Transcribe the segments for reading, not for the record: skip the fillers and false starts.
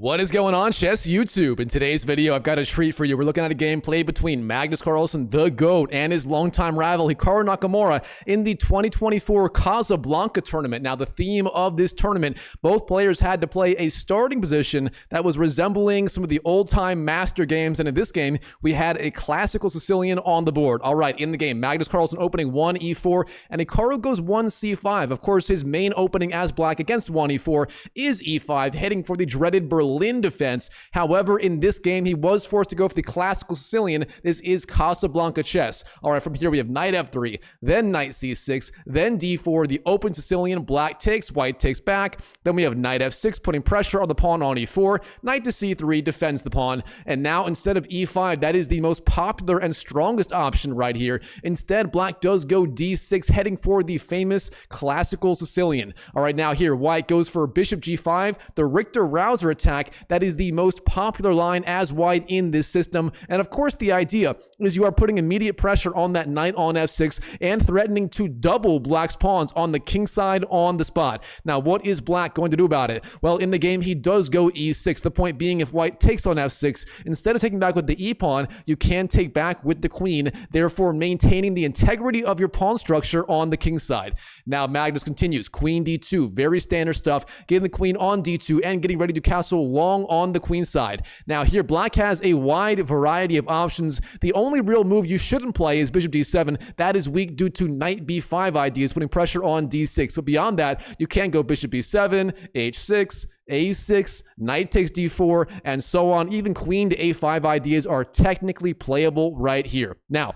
What is going on, Chess YouTube? In today's video, I've got a treat for you. We're looking at a game played between Magnus Carlsen, the GOAT, and his longtime rival, Hikaru Nakamura, in the 2024 Casablanca Tournament. Now, the theme of this tournament, both players had to play a starting position that was resembling some of the old-time master games, and in this game, we had a Classical Sicilian on the board. All right, in the game, Magnus Carlsen opening 1 e4, and Hikaru goes 1 c5. Of course, his main opening as black against 1 e4 is e5, heading for the dreaded Berlin defense. However, in this game, he was forced to go for the Classical Sicilian. This is Casablanca chess. All right, from here, we have knight f3, then knight c6, then d4, the open Sicilian, black takes, white takes back. Then we have knight f6, putting pressure on the pawn on e4, knight to c3, defends the pawn. And now, instead of e5, that is the most popular and strongest option right here. Instead, black does go d6, heading for the famous Classical Sicilian. All right, now here, white goes for bishop g5, the Richter Rauzer attack. That is the most popular line as white in this system. And of course, the idea is you are putting immediate pressure on that knight on f6 and threatening to double black's pawns on the kingside on the spot. Now, what is black going to do about it? Well, in the game, he does go e6. The point being, if white takes on f6, instead of taking back with the e-pawn, you can take back with the queen, therefore maintaining the integrity of your pawn structure on the kingside. Now, Magnus continues. Queen d2, very standard stuff, getting the queen on d2 and getting ready to castle long on the queen side. Now here, black has a wide variety of options. The only real move you shouldn't play is bishop d7. That is weak due to knight b5 ideas, putting pressure on d6. But beyond that, you can go bishop b7, h6, a6, knight takes d4, and so on. Even queen to a5 ideas are technically playable right here. Now,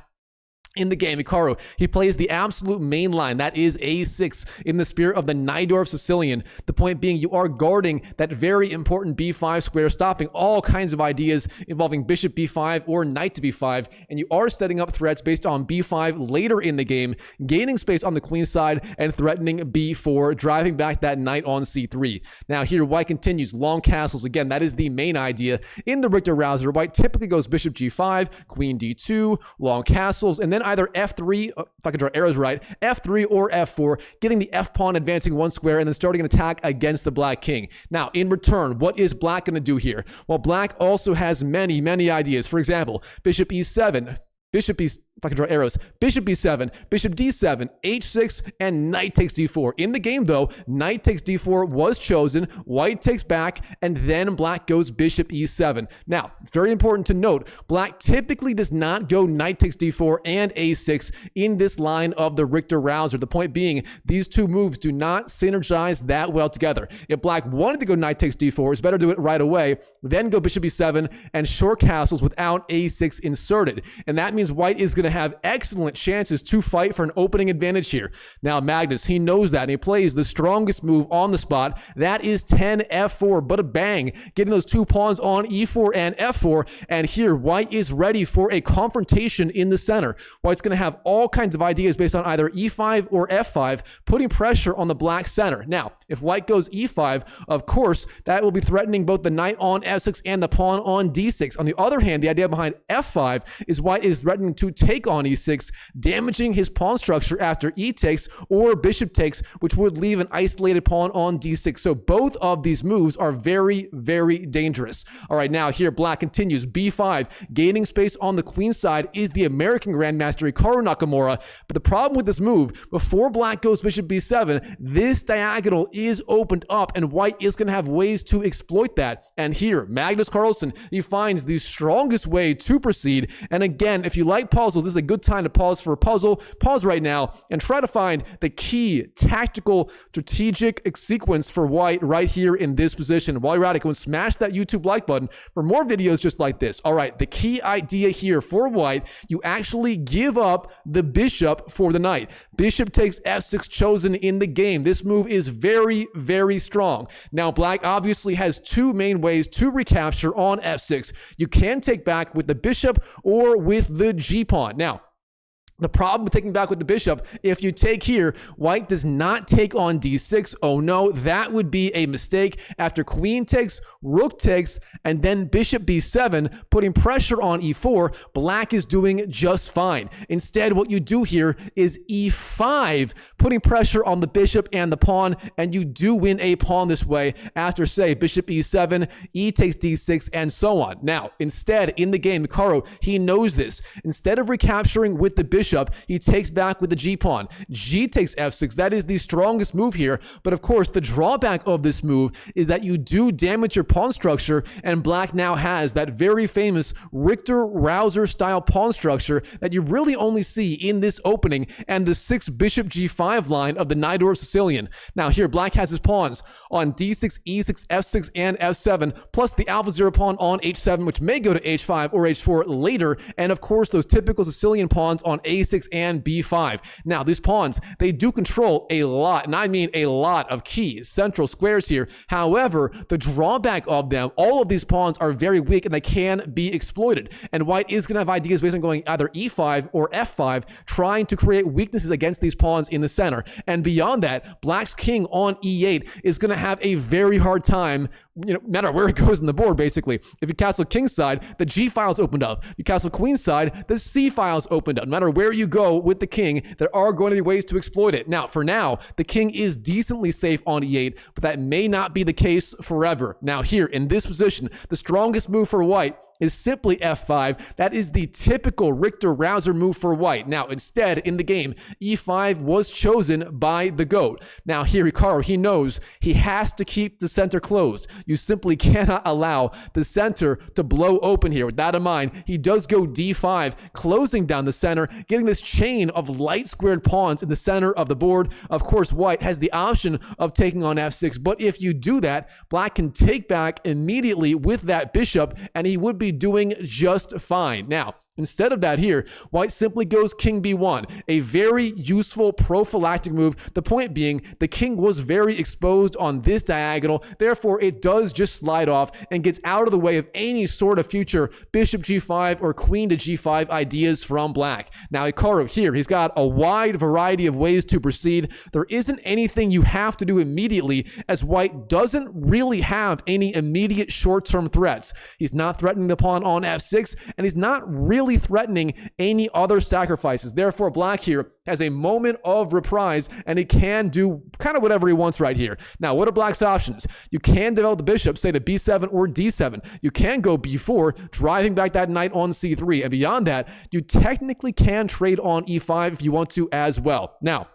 in the game, Hikaru, he plays the absolute main line, that is a6, in the spirit of the Najdorf Sicilian. The point being, you are guarding that very important b5 square, stopping all kinds of ideas involving bishop b5 or knight to b5, and you are setting up threats based on b5 later in the game, gaining space on the queen side and threatening b4, driving back that knight on c3. Now here, white continues, long castles. Again, that is the main idea. In the Richter Rauzer, white typically goes bishop g5, queen d2, long castles, and then either f3, if I can draw arrows right, f3 or f4, getting the f-pawn advancing one square and then starting an attack against the black king. Now, in return, what is black going to do here? Well, black also has many ideas. For example, bishop e7, bishop e, if I can draw arrows, bishop b7, bishop d7, h6, and knight takes d4. In the game, though, knight takes d4 was chosen, white takes back, and then black goes bishop e7. Now, it's very important to note, black typically does not go knight takes d4 and a6 in this line of the Richter Rauzer. The point being, these two moves do not synergize that well together. If black wanted to go knight takes d4, it's better to do it right away, then go bishop e7 and short castles without a6 inserted. And that means white is going to have excellent chances to fight for an opening advantage here. Now, Magnus, he knows that, and he plays the strongest move on the spot. That is 10 f4, but a bang, getting those two pawns on e4 and f4. And here, white is ready for a confrontation in the center. White's going to have all kinds of ideas based on either e5 or f5, putting pressure on the black center. Now, if white goes e5, of course, that will be threatening both the knight on f6 and the pawn on d6. On the other hand, the idea behind f5 is white is threatening to take on e6, damaging his pawn structure after e takes or bishop takes, which would leave an isolated pawn on d6. So both of these moves are very dangerous. All right, now here, black continues. b5, gaining space on the queen side is the American Grandmaster Hikaru Nakamura. But the problem with this move, before black goes bishop b7, this diagonal is opened up, and white is going to have ways to exploit that. And here, Magnus Carlsen, he finds the strongest way to proceed. And again, if you like puzzles, this is a good time to pause for a puzzle. Pause right now and try to find the key tactical strategic sequence for white right here in this position. While you're at it, go and smash that YouTube like button for more videos just like this. All right, the key idea here for white, you actually give up the bishop for the knight. Bishop takes f6 chosen in the game. This move is very strong. Now, black obviously has two main ways to recapture on f6. You can take back with the bishop or with the g-pawn. Now, The problem with taking back with the bishop, if you take here, white does not take on d6. Oh no, that would be a mistake. After queen takes, rook takes, and then bishop b7, putting pressure on e4, black is doing just fine. Instead, what you do here is e5, putting pressure on the bishop and the pawn, and you do win a pawn this way after, say, bishop e7, e takes d6, and so on. Now, instead, in the game, Hikaru, he knows this. Instead of recapturing with the bishop, he takes back with the g-pawn. G takes f6. That is the strongest move here. But of course, the drawback of this move is that you do damage your pawn structure, and black now has that very famous Richter Rauzer style pawn structure that you really only see in this opening and the 6 bishop g5 line of the Najdorf Sicilian. Now here, black has his pawns on d6, e6, f6, and f7, plus the alpha 0 pawn on h7, which may go to h5 or h4 later, and of course those typical Sicilian pawns on a6 and b5. Now, these pawns, they do control a lot, and I mean a lot of key central squares here. However, the drawback of them, all of these pawns are very weak and they can be exploited. And white is going to have ideas based on going either e5 or f5, trying to create weaknesses against these pawns in the center. And beyond that, black's king on e8 is going to have a very hard time, no matter where it goes in the board, basically. If you castle kingside, the g file's opened up. You castle queenside, the c file's opened up. No matter where you go with the king, there are going to be ways to exploit it. Now, for now, the king is decently safe on e8, but that may not be the case forever. Now here, in this position, the strongest move for white is simply f5. That is the typical Richter Rauzer move for white. Now, instead, in the game, e5 was chosen by the GOAT. Now, here, Hikaru, he knows he has to keep the center closed. You simply cannot allow the center to blow open here. With that in mind, he does go d5, closing down the center, getting this chain of light squared pawns in the center of the board. Of course, white has the option of taking on f6, but if you do that, black can take back immediately with that bishop, and he would be doing just fine. Now, instead of that here, white simply goes king b1, a very useful prophylactic move. The point being, the king was very exposed on this diagonal, therefore it does just slide off and gets out of the way of any sort of future bishop g5 or queen to g5 ideas from black. Now Hikaru here, he's got a wide variety of ways to proceed. There isn't anything you have to do immediately, as white doesn't really have any immediate short-term threats. He's not threatening the pawn on f6, and he's not really threatening any other sacrifices. Therefore, black here has a moment of reprise, and he can do kind of whatever he wants right here. Now, what are black's options? You can develop the bishop, say to b7 or d7. You can go b4, driving back that knight on c3. And beyond that, you technically can trade on e5 if you want to as well. Now,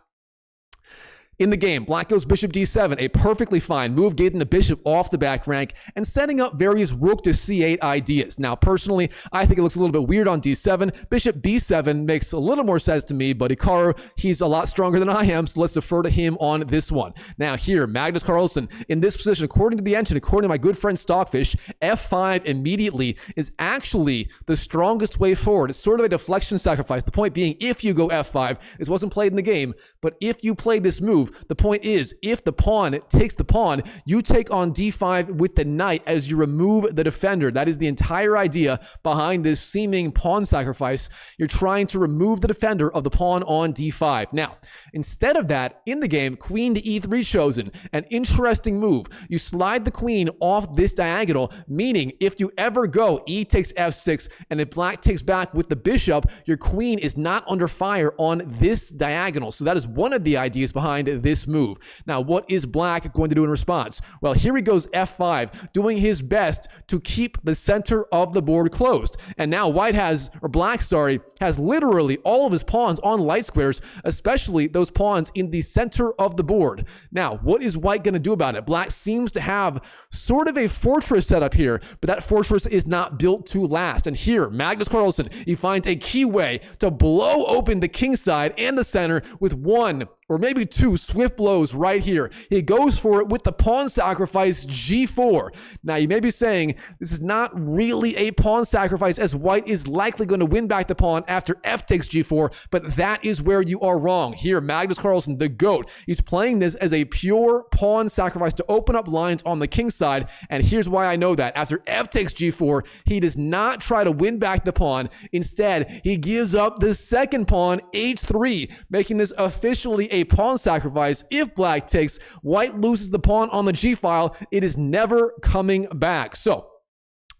in the game, black goes bishop d7, a perfectly fine move, getting the bishop off the back rank and setting up various rook to c8 ideas. Now, personally, I think it looks a little bit weird on d7. Bishop b7 makes a little more sense to me, but Hikaru, he's a lot stronger than I am, so let's defer to him on this one. Now here, Magnus Carlsen, in this position, according to the engine, according to my good friend Stockfish, f5 immediately is actually the strongest way forward. It's sort of a deflection sacrifice. The point being, if you go f5, this wasn't played in the game, but if you play this move, the point is, if the pawn takes the pawn, you take on d5 with the knight as you remove the defender. That is the entire idea behind this seeming pawn sacrifice. You're trying to remove the defender of the pawn on d5. Now, instead of that, in the game, queen to e3 chosen. An interesting move. You slide the queen off this diagonal, meaning if you ever go e takes f6, and if black takes back with the bishop, your queen is not under fire on this diagonal. So that is one of the ideas behind this move. Now, what is black going to do in response? Well, here he goes f5, doing his best to keep the center of the board closed. And now white has, or black, sorry, has literally all of his pawns on light squares, especially those pawns in the center of the board. Now, what is white going to do about it? Black seems to have sort of a fortress set up here, but that fortress is not built to last. And here, Magnus Carlsen, he finds a key way to blow open the king side and the center with one or maybe 2 swift blows right here. He goes for it with the pawn sacrifice g4. Now, you may be saying this is not really a pawn sacrifice, as white is likely going to win back the pawn after f takes g4, but that is where you are wrong. Here, Magnus Carlsen, the GOAT, he's playing this as a pure pawn sacrifice to open up lines on the king side, and here's why I know that. After f takes g4, he does not try to win back the pawn. Instead, he gives up the second pawn, h3, making this officially a pawn sacrifice. If black takes, white loses the pawn on the g file. It is never coming back. So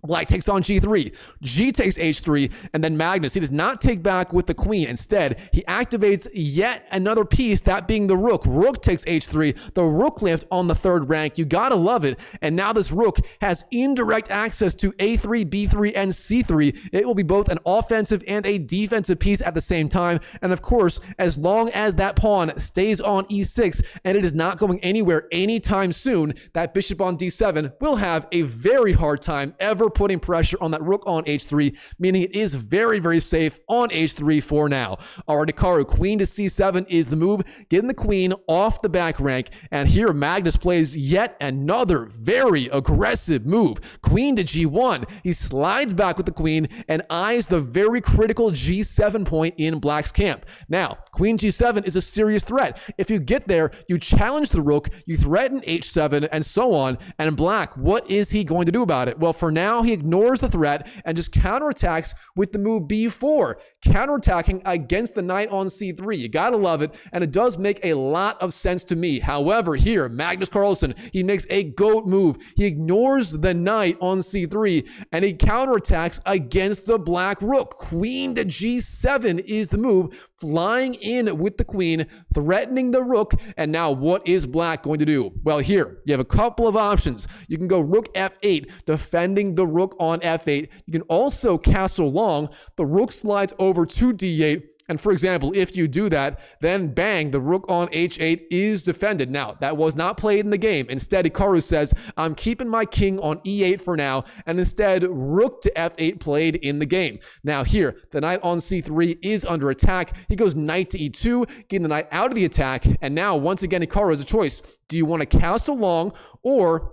black takes on g3, g takes h3, and then Magnus, he does not take back with the queen. Instead, he activates yet another piece, that being the rook. Rook takes h3, the rook lift on the 3rd rank. You gotta love it. And now this rook has indirect access to a3, b3, and c3. It will be both an offensive and a defensive piece at the same time. And of course, as long as that pawn stays on e6, and it is not going anywhere anytime soon, that bishop on d7 will have a very hard time ever putting pressure on that rook on h3, meaning it is very, very safe on h3 for now. All right, Hikaru, queen to c7 is the move, getting the queen off the back rank. And here Magnus plays yet another very aggressive move. Queen to g1. He slides back with the queen and eyes the very critical g7 point in black's camp. Now, queen g7 is a serious threat. If you get there, you challenge the rook, you threaten h7, and so on. And black, what is he going to do about it? Well, for now, he ignores the threat and just counterattacks with the move b4, counterattacking against the knight on c3. You gotta love it, and it does make a lot of sense to me. However, here, Magnus Carlsen, he makes a GOAT move. He ignores the knight on c3, and he counterattacks against the black rook. Queen to g7 is the move, flying in with the queen, threatening the rook. And now what is black going to do? Well, here, you have a couple of options. You can go rook f8, defending the rook on f8. You can also castle long. The rook slides over to d8. And for example, if you do that, then bang, the rook on h8 is defended. Now, that was not played in the game. Instead, Hikaru says, I'm keeping my king on e8 for now, and instead, rook to f8 played in the game. Now here, the knight on c3 is under attack. He goes knight to e2, getting the knight out of the attack. And now, once again, Hikaru has a choice. Do you want to castle long, or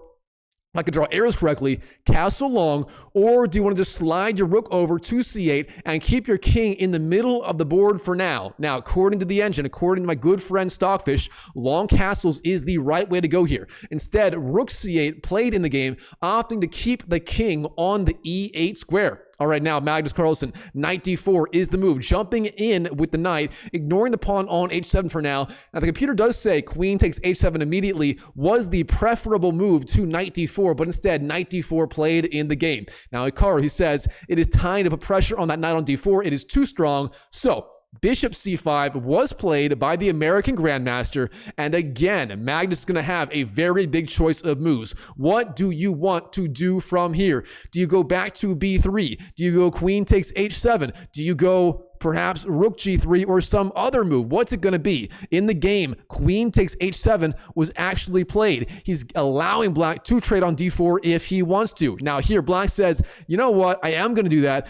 if I could draw arrows correctly, castle long, or do you want to just slide your rook over to c8 and keep your king in the middle of the board for now? Now, according to the engine, according to my good friend Stockfish, long castles is the right way to go here. Instead, rook c8 played in the game, opting to keep the king on the e8 square. All right, now Magnus Carlsen, knight d4 is the move, jumping in with the knight, ignoring the pawn on h7 for now. Now, the computer does say queen takes h7 immediately was the preferable move to knight d4, but instead, knight d4 played in the game. Now, Hikaru, he says, it is time to put pressure on that knight on d4. It is too strong. So, bishop c5 was played by the American Grandmaster, and again, Magnus is going to have a very big choice of moves. What do you want to do from here? Do you go back to b3? Do you go queen takes h7? Do you go perhaps rook g3 or some other move? What's it going to be? In the game, queen takes h7 was actually played. He's allowing black to trade on d4 if he wants to. Now here, black says, you know what? I am going to do that.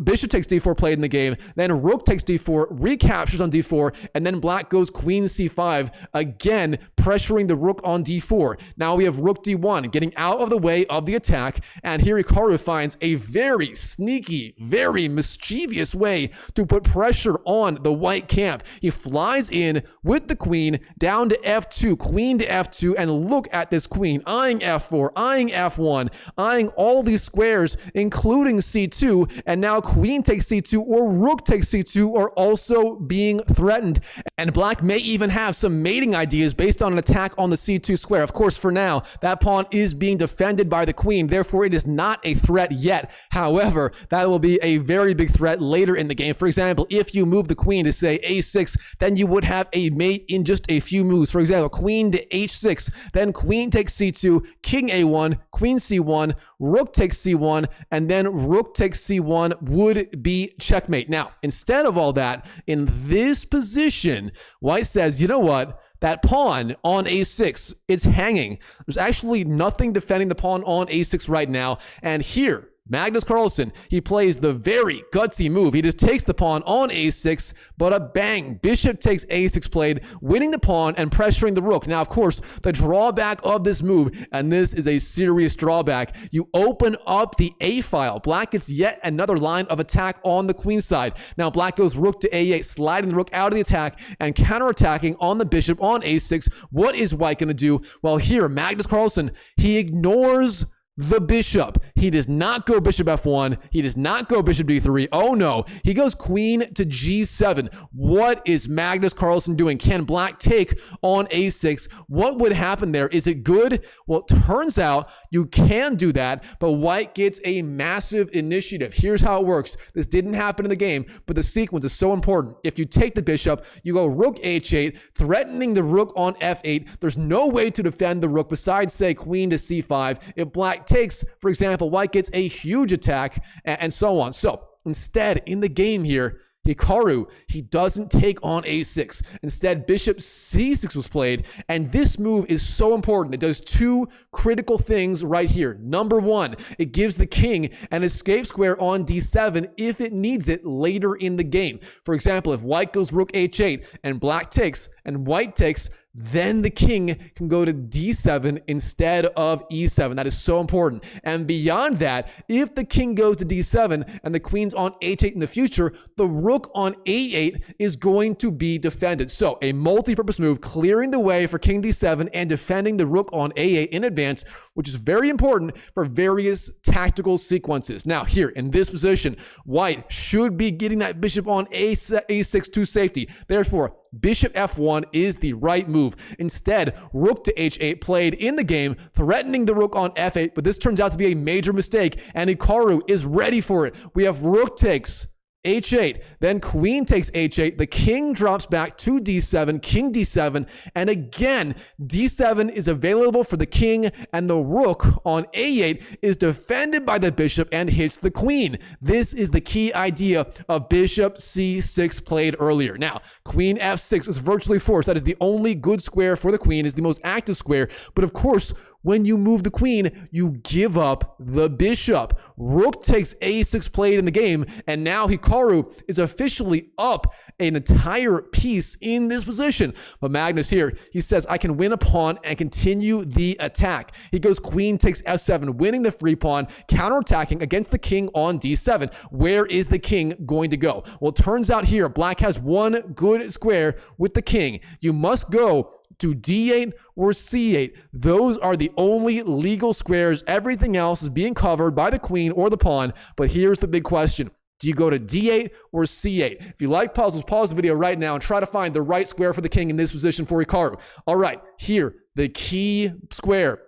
Bishop takes d4 played in the game. Then rook takes d4, recaptures on d4, and then black goes queen c5, again pressuring the rook on d4. Now we have rook d1, getting out of the way of the attack, and here Hikaru finds a very sneaky, very mischievous way to put pressure on the white camp. He flies in with the queen down to f2, queen to f2, and look at this queen, eyeing f4, eyeing f1, eyeing all these squares, including c2, and now queen takes c2 or rook takes c2 are also being threatened. And black may even have some mating ideas based on an attack on the c2 square. Of course, for now, that pawn is being defended by the queen, therefore it is not a threat yet. However, that will be a very big threat later in the game. For example, if you move the queen to say a6, then you would have a mate in just a few moves. For example, queen to h6, then queen takes c2, king a1, queen c1, rook takes c1, and then rook takes c1 would be checkmate. Now, instead of all that, in this position, white says, you know what? That pawn on a6, it's hanging. There's actually nothing defending the pawn on a6 right now. And here, Magnus Carlsen, he plays the very gutsy move. He just takes the pawn on a6, but a bang. Bishop takes a6 played, winning the pawn and pressuring the rook. Now, of course, the drawback of this move, and this is a serious drawback, you open up the a file. Black gets yet another line of attack on the queen side. Now, black goes rook to a8, sliding the rook out of the attack and counterattacking on the bishop on a6. What is white going to do? Well, here, Magnus Carlsen, he ignores the bishop. He does not go bishop f1. He does not go bishop d3. Oh no, he goes queen to g7. What is Magnus Carlsen doing? Can black take on a6? What would happen there? Is it good? Well, it turns out you can do that, but white gets a massive initiative. Here's how it works. This didn't happen in the game, but the sequence is so important. If you take the bishop, you go rook h8, threatening the rook on f8. There's no way to defend the rook besides, say, queen to c5. If black takes, for example, white gets a huge attack and so on. So instead, in the game here, Hikaru, he doesn't take on a6. Instead, bishop c6 was played, and this move is so important. It does two critical things right here. Number one, it gives the king an escape square on d7 if it needs it later in the game. For example, if white goes rook h8 and black takes and white takes, then the king can go to d7 instead of e7. That is so important. And beyond that, if the king goes to d7 and the queen's on h8 in the future, the rook on a8 is going to be defended. So a multi-purpose move, clearing the way for king d7 and defending the rook on a8 in advance, which is very important for various tactical sequences. Now here, in this position, white should be getting that bishop on a6 to safety. Therefore, bishop f1 is the right move. Instead, rook to h8 played in the game, threatening the rook on f8, but this turns out to be a major mistake, and Hikaru is ready for it. We have rook takes h8, then queen takes h8, the king drops back to d7, king d7, and again, d7 is available for the king, and the rook on a8 is defended by the bishop and hits the queen. This is the key idea of bishop c6 played earlier. Now, queen f6 is virtually forced. That is the only good square for the queen, is the most active square, but of course, when you move the queen, you give up the bishop. Rook takes a6 played in the game, and now Hikaru is officially up an entire piece in this position. But Magnus here, he says, I can win a pawn and continue the attack. He goes queen takes f7, winning the free pawn, counterattacking against the king on d7. Where is the king going to go? Well, it turns out here, black has one good square with the king. You must go to d8 or c8. Those are the only legal squares. Everything else is being covered by the queen or the pawn. But here's the big question. Do you go to d8 or c8? If you like puzzles, pause the video right now and try to find the right square for the king in this position for Hikaru. All right, here, the key square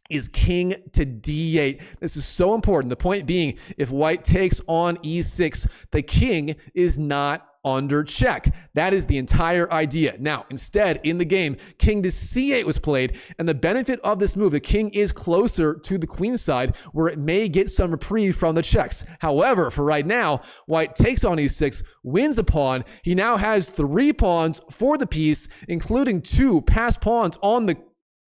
is king to d8. This is so important. The point being, if white takes on e6, the king is not under check. That is the entire idea. Now, instead, in the game, king to c8 was played, and the benefit of this move, the king is closer to the queen side, where it may get some reprieve from the checks. However, for right now, white takes on e6, wins a pawn. He now has 3 pawns for the piece, including 2 passed pawns on the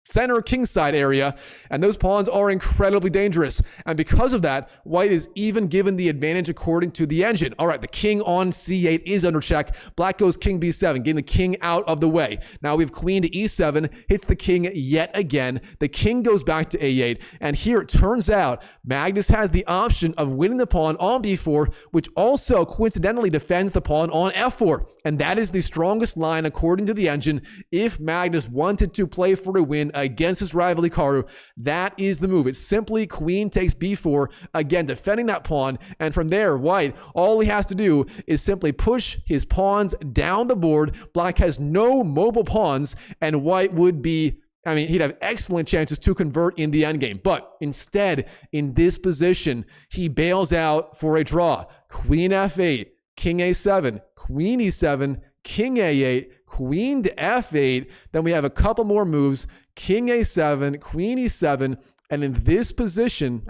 center kingside area, and those pawns are incredibly dangerous. And because of that, white is even given the advantage according to the engine. All right, the king on c8 is under check. Black goes king b7, getting the king out of the way. Now we have queen to e7, hits the king yet again. The king goes back to a8, and here it turns out Magnus has the option of winning the pawn on b4, which also coincidentally defends the pawn on f4. And that is the strongest line according to the engine. If Magnus wanted to play for a win against his rival Hikaru, that is the move. It's simply queen takes b4, again defending that pawn, and from there, white, all he has to do is simply push his pawns down the board. Black has no mobile pawns, and white would be, he'd have excellent chances to convert in the endgame. But instead, in this position, he bails out for a draw. Queen f8, king a7, queen e7, king a8, queen to f8. Then we have a couple more moves. King a7, queen e7, and in this position,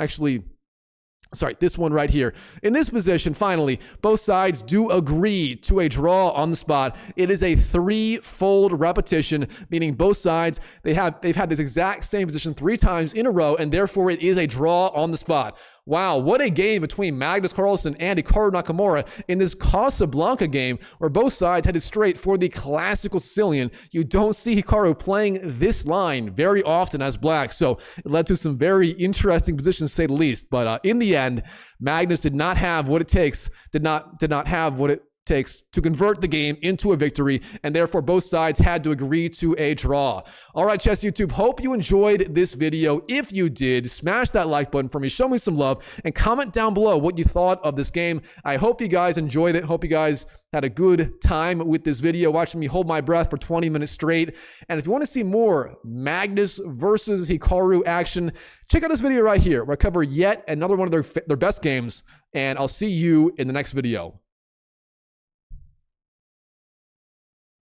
this one right here. In this position, finally, both sides do agree to a draw on the spot. It is a 3-fold repetition, meaning both sides, they've had this exact same position 3 times in a row, and therefore it is a draw on the spot. Wow, what a game between Magnus Carlsen and Hikaru Nakamura in this Casablanca game where both sides headed straight for the Classical Sicilian. You don't see Hikaru playing this line very often as black, so it led to some very interesting positions to say the least. But in the end, Magnus did not have what it takes, did not have what it takes to convert the game into a victory, and therefore both sides had to agree to a draw. All right, Chess YouTube, hope you enjoyed this video. If you did, smash that like button for me, show me some love, and comment down below what you thought of this game. I hope you guys enjoyed it. Hope you guys had a good time with this video, watching me hold my breath for 20 minutes straight. And if you want to see more Magnus versus Hikaru action, check out this video right here where I cover yet another one of their best games, and I'll see you in the next video.